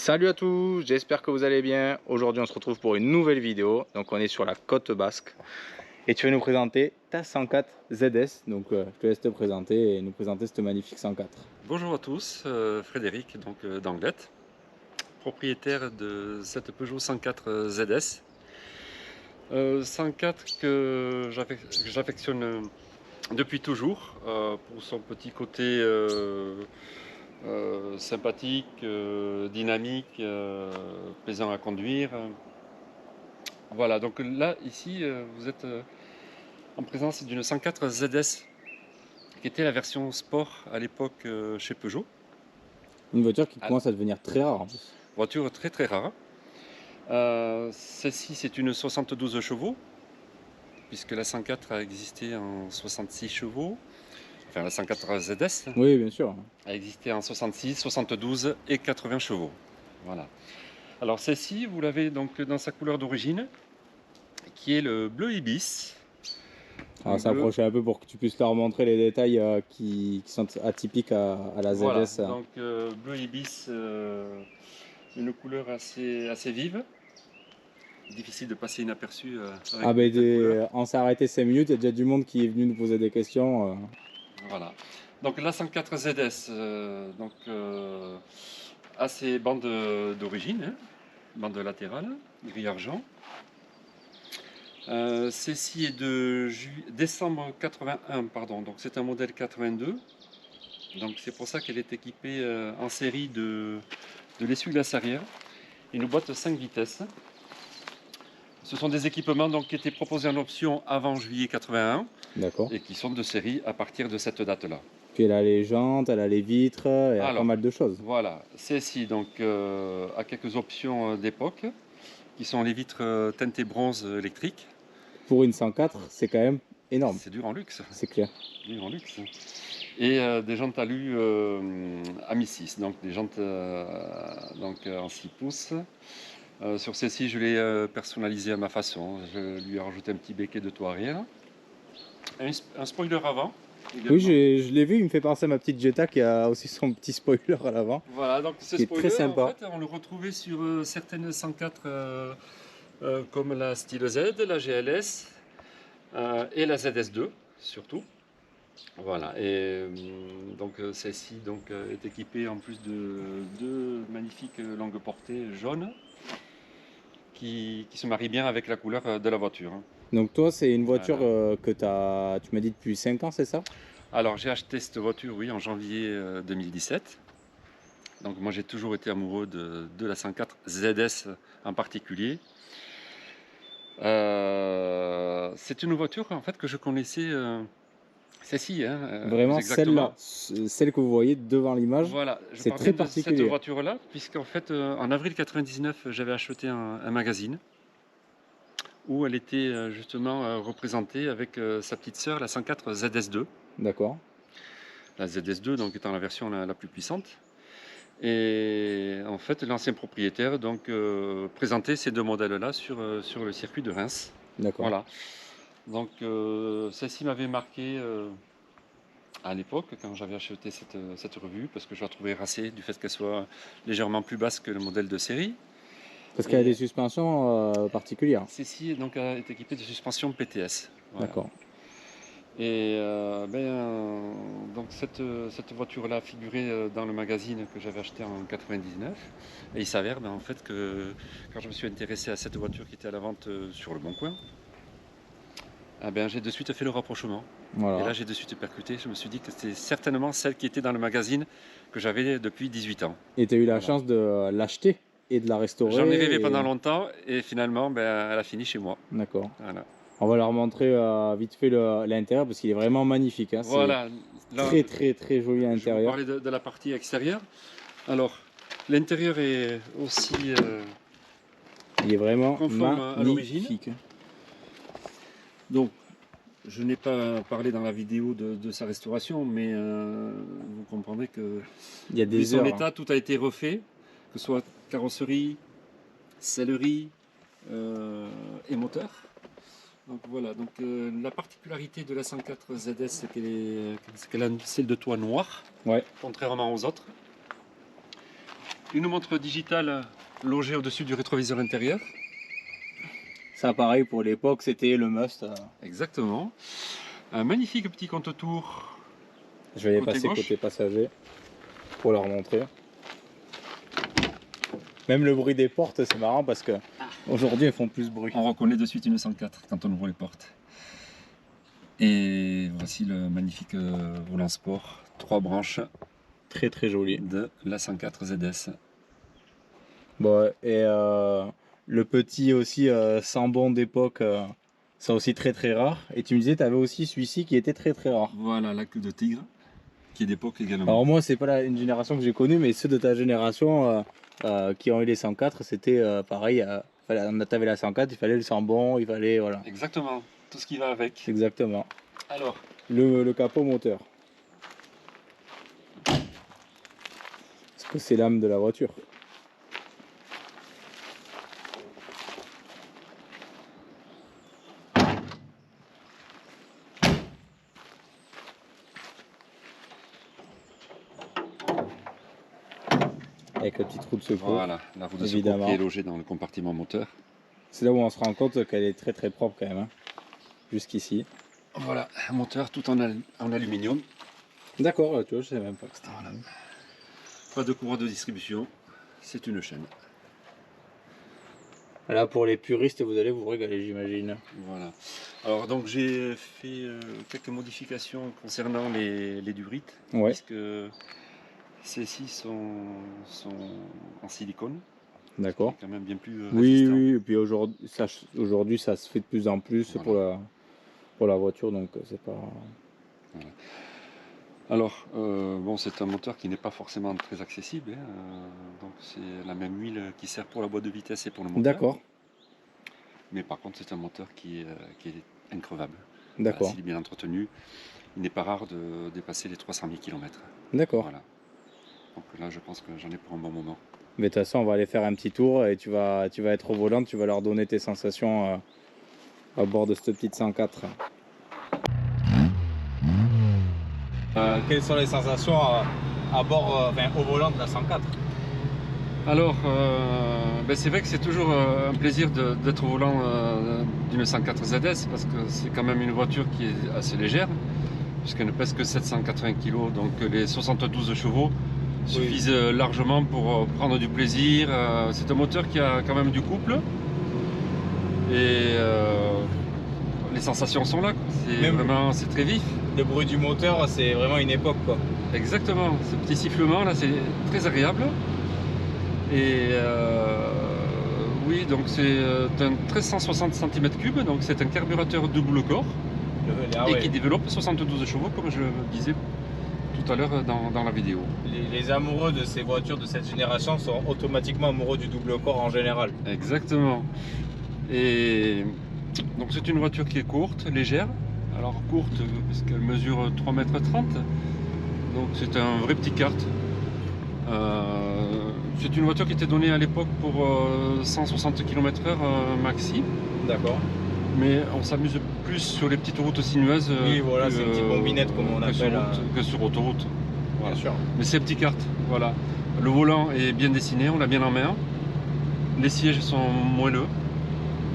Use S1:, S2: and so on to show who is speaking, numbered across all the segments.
S1: Salut à tous, j'espère que vous allez bien. Aujourd'hui on se retrouve pour une nouvelle vidéo. Donc on est sur la côte basque. Et tu vas nous présenter ta 104 ZS. Donc je te laisse te présenter et nous présenter cette magnifique 104.
S2: Bonjour à tous, Frédéric d'Anglette, propriétaire de cette Peugeot 104 ZS. 104 que j'affectionne depuis toujours pour son petit côté sympathique, dynamique, plaisant à conduire. Voilà, donc là, ici, vous êtes en présence d'une 104 ZS qui était la version sport à l'époque chez Peugeot.
S1: Une voiture qui commence à devenir très rare en plus.
S2: Voiture très très rare. Celle-ci, c'est une 72 chevaux, puisque la 104 a existé en 66 chevaux. Enfin, la 104 ZS
S1: Oui, bien sûr.
S2: a existé en 66, 72 et 80 chevaux. Voilà. Alors celle-ci, vous l'avez donc dans sa couleur d'origine, qui est le bleu ibis.
S1: On va s'approcher un peu pour que tu puisses leur montrer les détails qui sont atypiques à la ZS.
S2: Voilà, donc bleu ibis, une couleur assez vive. Difficile de passer inaperçu avec
S1: on s'est arrêté 5 minutes, il y a déjà du monde qui est venu nous poser des questions.
S2: Voilà. Donc la 104 ZS a ses bandes d'origine, hein, bande latérale, gris argent. Celle-ci est de décembre 81, pardon, donc c'est un modèle 82. Donc c'est pour ça qu'elle est équipée en série de l'essuie-glace arrière, une boîte 5 vitesses. Ce sont des équipements donc, qui étaient proposés en option avant juillet 81 et qui sont de série à partir de cette date-là.
S1: Puis elle a les jantes, elle a les vitres, elle a pas mal de choses.
S2: Voilà, celle-ci donc a quelques options d'époque qui sont les vitres teintées bronze électriques.
S1: Pour une 104, c'est quand même énorme.
S2: C'est dur en luxe.
S1: C'est clair.
S2: Dur en luxe. Et des jantes alu AMI 6, donc des jantes en 6 pouces. Sur celle-ci, je l'ai personnalisé à ma façon. Je lui ai rajouté un petit béquet de toit arrière. Un spoiler avant. Également.
S1: Oui, je l'ai vu, il me fait penser à ma petite Jetta qui a aussi son petit spoiler à l'avant.
S2: Voilà, donc ce spoiler, très sympa. En fait, on le retrouvait sur certaines 104 comme la Style Z, la GLS et la ZS2 surtout. Voilà, et donc celle-ci est équipée en plus de deux magnifiques longues portées jaunes qui se marient bien avec la couleur de la voiture.
S1: Donc toi, c'est une voiture que tu m'as dit depuis 5 ans, c'est ça?
S2: Alors j'ai acheté cette voiture, oui, en janvier 2017. Donc moi j'ai toujours été amoureux de la 104 ZS en particulier. C'est une voiture en fait que je connaissais, celle-ci.
S1: Vraiment celle-là, celle que vous voyez devant l'image.
S2: Voilà,
S1: c'est très particulier.
S2: Cette voiture-là, puisqu'en fait en avril 99 j'avais acheté un magazine où elle était justement représentée avec sa petite sœur, la 104 ZS2.
S1: D'accord.
S2: La ZS2 donc étant la version la plus puissante. Et en fait, l'ancien propriétaire présentait ces deux modèles-là sur le circuit de Reims.
S1: D'accord.
S2: Voilà. Donc celle-ci m'avait marqué à l'époque quand j'avais acheté cette revue parce que je la trouvais racée du fait qu'elle soit légèrement plus basse que le modèle de série.
S1: Parce qu'elle a des suspensions particulières.
S2: Celle-ci est équipée de suspensions PTS. Voilà.
S1: D'accord.
S2: Et donc cette voiture-là figurait dans le magazine que j'avais acheté en 99. Et il s'avère en fait que quand je me suis intéressé à cette voiture qui était à la vente sur le Bon Coin, j'ai de suite fait le rapprochement. Voilà. Et là j'ai de suite percuté. Je me suis dit que c'était certainement celle qui était dans le magazine que j'avais depuis 18 ans.
S1: Et tu as eu la chance de l'acheter et de la restaurer?
S2: J'en ai rêvé pendant longtemps et finalement elle a fini chez moi.
S1: D'accord.
S2: Voilà.
S1: On va leur montrer vite fait l'intérieur parce qu'il est vraiment magnifique. Hein.
S2: Voilà. Là,
S1: très joli à l'intérieur.
S2: Je vais vous parler de la partie extérieure. Alors, l'intérieur est aussi
S1: il est vraiment
S2: conforme à l'origine. Donc, je n'ai pas parlé dans la vidéo de sa restauration, mais vous comprendrez que
S1: il y a des heures,
S2: état, tout a été refait, que ce soit carrosserie, sellerie et moteur. Donc voilà, donc la particularité de la 104 ZS, c'est qu'elle a une selle de toit noire, contrairement aux autres. Une montre digitale logée au-dessus du rétroviseur intérieur.
S1: Ça, pareil, pour l'époque, c'était le must.
S2: Exactement. Un magnifique petit compte-tour.
S1: Je vais les passer côté passager pour leur montrer. Même le bruit des portes, c'est marrant parce que aujourd'hui elles font plus de bruit.
S2: On reconnaît de suite une 104 quand on ouvre les portes. Et voici le magnifique volant sport, 3 branches.
S1: Très très joli.
S2: De la 104 ZS.
S1: Bon, et le petit aussi Sambon d'époque, c'est aussi très très rare. Et tu me disais, tu avais aussi celui-ci qui était très très rare.
S2: Voilà, la queue de tigre, qui est d'époque également.
S1: Alors moi, c'est pas une génération que j'ai connue, mais ceux de ta génération qui ont eu les 104, c'était pareil. Tu avais la 104, il fallait le Sambon, il fallait, voilà.
S2: Exactement, tout ce qui va avec.
S1: Exactement.
S2: Alors,
S1: le capot moteur. Est-ce que c'est l'âme de la voiture? Avec la petite roue de secours.
S2: Voilà, la roue de secours qui est logée dans le compartiment moteur.
S1: C'est là où on se rend compte qu'elle est très très propre quand même, hein. Jusqu'ici.
S2: Voilà, un moteur tout en aluminium.
S1: D'accord, tu vois, je sais même pas que c'était.
S2: Voilà. Pas de courroie de distribution, c'est une chaîne.
S1: Là, pour les puristes, vous allez vous régaler, j'imagine.
S2: Voilà. Alors donc j'ai fait quelques modifications concernant les durites,
S1: ouais.
S2: Puisque celles-ci sont en silicone.
S1: D'accord.
S2: Quand même bien plus
S1: résistant. Oui, et puis aujourd'hui ça se fait de plus en plus, voilà. pour la voiture, donc c'est pas...
S2: Voilà. Alors, bon, c'est un moteur qui n'est pas forcément très accessible, hein, donc c'est la même huile qui sert pour la boîte de vitesse et pour le moteur.
S1: D'accord.
S2: Mais par contre, c'est un moteur qui est increvable.
S1: D'accord.
S2: S'il est bien entretenu, il n'est pas rare de dépasser les 300 000 km.
S1: D'accord.
S2: Voilà. Donc là, je pense que j'en ai pour un bon moment.
S1: Mais de toute façon, on va aller faire un petit tour et tu vas être au volant, tu vas leur donner tes sensations à bord de cette petite 104. Quelles sont les sensations à bord, au volant de la 104?
S2: Alors, c'est vrai que c'est toujours un plaisir d'être au volant d'une 104 ZS parce que c'est quand même une voiture qui est assez légère puisqu'elle ne pèse que 780 kg, donc les 72 chevaux suffisent largement pour prendre du plaisir. C'est un moteur qui a quand même du couple et les sensations sont là. C'est très vif.
S1: Le bruit du moteur, c'est vraiment une époque, quoi.
S2: Exactement. Ce petit sifflement là, c'est très agréable. Et oui, donc c'est un 1360 cm3, donc c'est un carburateur double corps qui développe 72 chevaux, comme je le disais tout à l'heure dans la vidéo.
S1: Les amoureux de ces voitures de cette génération sont automatiquement amoureux du double corps en général.
S2: Exactement. Et donc c'est une voiture qui est courte, légère. Alors courte parce qu'elle mesure 3,30 m. Donc c'est un vrai petit kart. C'est une voiture qui était donnée à l'époque pour 160 km/h maxi.
S1: D'accord.
S2: Mais on s'amuse plus sur les petites routes sinueuses.
S1: Oui, voilà, c'est une petite combinette comme on appelle.
S2: Que sur autoroute. Voilà.
S1: Bien sûr.
S2: Mais c'est un petit kart. Voilà. Le volant est bien dessiné, on l'a bien en main. Les sièges sont moelleux,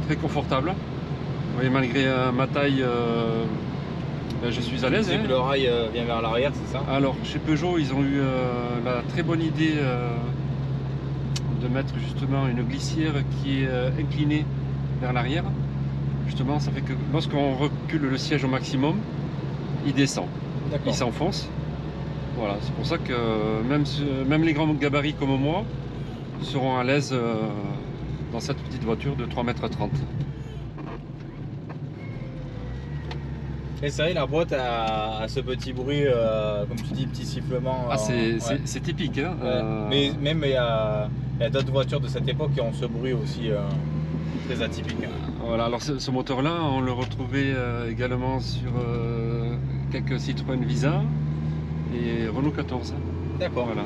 S2: très confortables. Vous voyez, malgré ma taille, je suis à l'aise.
S1: Le rail vient vers l'arrière, c'est ça?
S2: Alors, chez Peugeot, ils ont eu la très bonne idée de mettre justement une glissière qui est inclinée vers l'arrière. Justement, ça fait que lorsqu'on recule le siège au maximum, il descend, il s'enfonce. Voilà, c'est pour ça que même les grands gabarits comme moi seront à l'aise dans cette petite voiture de 3,30 m.
S1: Et c'est vrai, la boîte a ce petit bruit, comme tu dis, petit sifflement.
S2: C'est typique. Hein,
S1: Mais même il y a d'autres voitures de cette époque qui ont ce bruit aussi très atypique.
S2: Voilà, alors ce moteur-là, on le retrouvait également sur quelques Citroën Visa et Renault 14.
S1: D'accord.
S2: Voilà.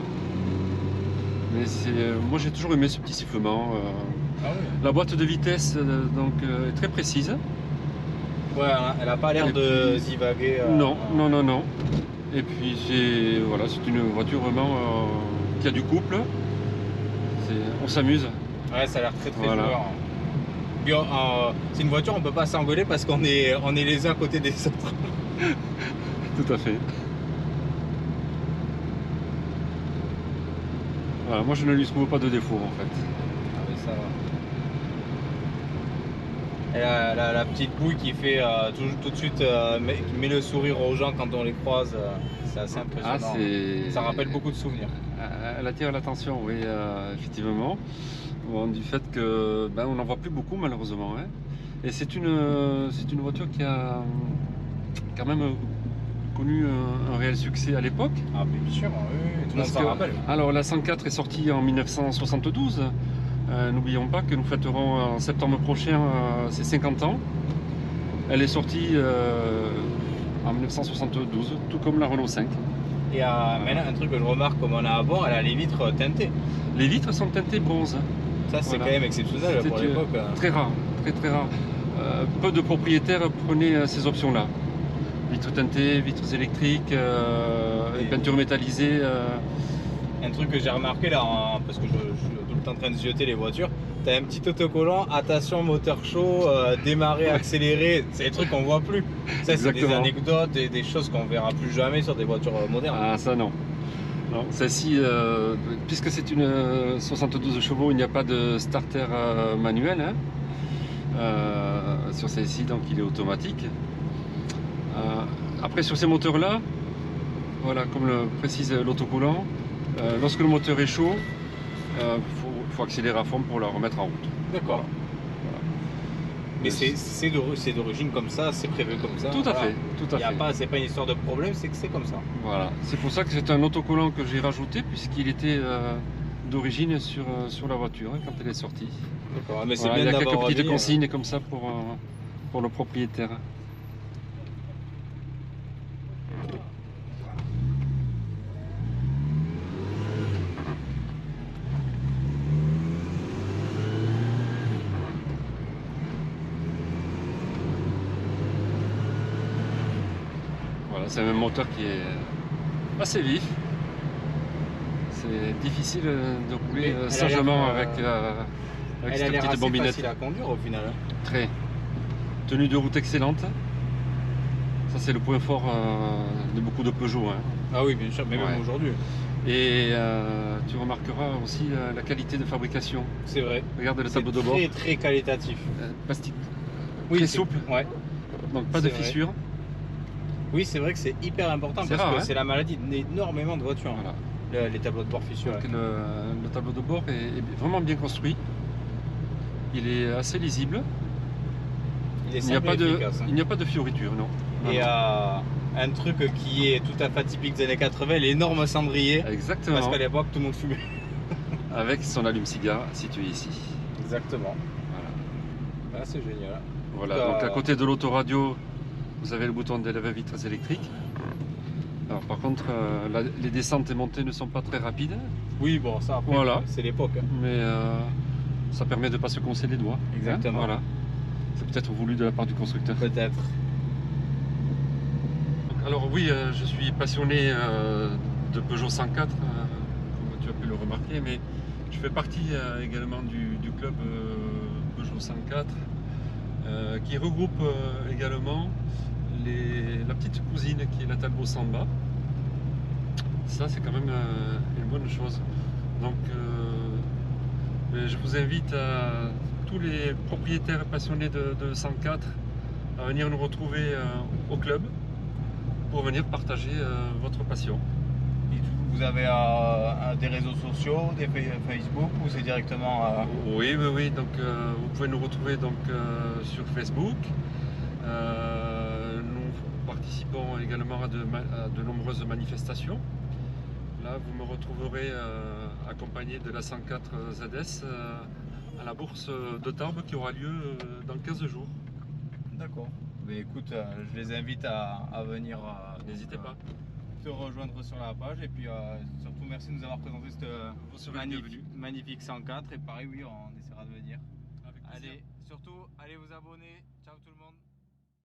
S2: Mais moi j'ai toujours aimé ce petit sifflement. La boîte de vitesse est très précise.
S1: Ouais, elle n'a pas l'air de divaguer.
S2: Non. Et puis c'est une voiture vraiment qui a du couple. on s'amuse.
S1: Ouais, ça a l'air très
S2: Voilà.
S1: joueur. Puis c'est une voiture, on peut pas s'engueuler parce qu'on est les uns à côté des autres.
S2: Tout à fait. Voilà, moi je ne lui trouve pas de défaut en fait.
S1: Ah mais ça va. Et la petite bouille qui fait tout de suite qui met le sourire aux gens quand on les croise, c'est assez impressionnant. Ça rappelle beaucoup de souvenirs.
S2: Elle attire l'attention, oui, effectivement. Bon, du fait que on n'en voit plus beaucoup malheureusement. Hein. Et c'est une voiture qui a quand même connu un réel succès à l'époque.
S1: Ah bien sûr, oui, tout le monde s'en rappelle.
S2: Alors la 104 est sortie en 1972. N'oublions pas que nous fêterons en septembre prochain ses 50 ans. Elle est sortie en 1972, tout comme la Renault 5.
S1: Et maintenant, un truc que je remarque comme on a à bord, elle a les vitres teintées.
S2: Les vitres sont teintées bronze.
S1: Ça, c'est quand même exceptionnel pour l'époque.
S2: Très rare, très rare. Peu de propriétaires prenaient ces options-là. Vitres teintées, vitres électriques, peintures métallisées.
S1: Un truc que j'ai remarqué là, parce que je suis tout le temps en train de zioter les voitures, t'as un petit autocollant, attention moteur chaud, démarrer, accélérer, c'est des trucs qu'on voit plus. Ça c'est des anecdotes et des choses qu'on verra plus jamais sur des voitures modernes.
S2: Ah ça non. Non, celle-ci, puisque c'est une 72 chevaux, il n'y a pas de starter manuel hein, sur celle-ci, donc il est automatique. Après sur ces moteurs-là, voilà, comme le précise l'autocollant, lorsque le moteur est chaud, faut accélérer à fond pour la remettre en route.
S1: D'accord. Voilà. Mais c'est d'origine comme ça, c'est prévu comme ça.
S2: Tout à fait, tout à fait.
S1: C'est pas une histoire de problème, c'est que c'est comme ça.
S2: Voilà, c'est pour ça que c'est un autocollant que j'ai rajouté puisqu'il était d'origine sur la voiture quand elle est sortie.
S1: D'accord, mais c'est
S2: voilà,
S1: bien
S2: il y a quelques petites
S1: mis,
S2: consignes comme ça pour le propriétaire. C'est un moteur qui est assez vif. C'est difficile de rouler sagement avec cette petite bombinette.
S1: Facile à conduire au final.
S2: Très. Tenue de route excellente. Ça c'est le point fort de beaucoup de Peugeot. Hein.
S1: Ah oui bien sûr, mais même aujourd'hui.
S2: Et tu remarqueras aussi la qualité de fabrication.
S1: C'est vrai.
S2: Regarde le tableau de bord.
S1: Très qualitatif.
S2: Plastique.
S1: Oui,
S2: très souple.
S1: Ouais.
S2: Donc pas de fissures.
S1: Oui, c'est vrai que c'est hyper important parce que c'est la maladie d'énormément de voitures. Voilà. Les tableaux de bord fissurés.
S2: Le tableau de bord est vraiment bien construit. Il est assez lisible. Il n'y a pas de fioritures, non.
S1: Et un truc qui est tout à fait typique des années 80, l'énorme cendrier.
S2: Exactement.
S1: Parce qu'à l'époque, tout le monde fumait.
S2: Avec son allume-cigare situé ici.
S1: Exactement. Voilà. Ah, c'est génial.
S2: Voilà, donc à côté de l'autoradio, vous avez le bouton des lève-vitres électriques. Alors par contre, les descentes et montées ne sont pas très rapides.
S1: Oui, bon, ça après,
S2: voilà.
S1: C'est l'époque. Hein.
S2: Mais ça permet de ne pas se coincer les doigts.
S1: Exactement.
S2: Hein, voilà. C'est peut-être voulu de la part du constructeur.
S1: Peut-être.
S2: Alors oui, je suis passionné de Peugeot 104, comme tu as pu le remarquer, mais je fais partie également du club Peugeot 104, qui regroupe également la petite cousine qui est la Talbot Samba. Ça c'est quand même une bonne chose. Donc je vous invite à tous les propriétaires passionnés de 104 à venir nous retrouver au club pour venir partager votre passion.
S1: Et vous avez des réseaux sociaux, des Facebook ou c'est directement
S2: Oui, donc vous pouvez nous retrouver donc, sur Facebook. Nous participons également à de nombreuses manifestations. Là, vous me retrouverez accompagné de la 104 ZS à la bourse de Tarbes qui aura lieu dans 15 jours.
S1: D'accord. Mais écoute, je les invite à venir.
S2: N'hésitez pas.
S1: Te rejoindre sur la page et puis surtout merci de nous avoir présenté cette magnifique 104 et pareil oui on essaiera de venir. Allez, surtout allez vous abonner. Ciao tout le monde.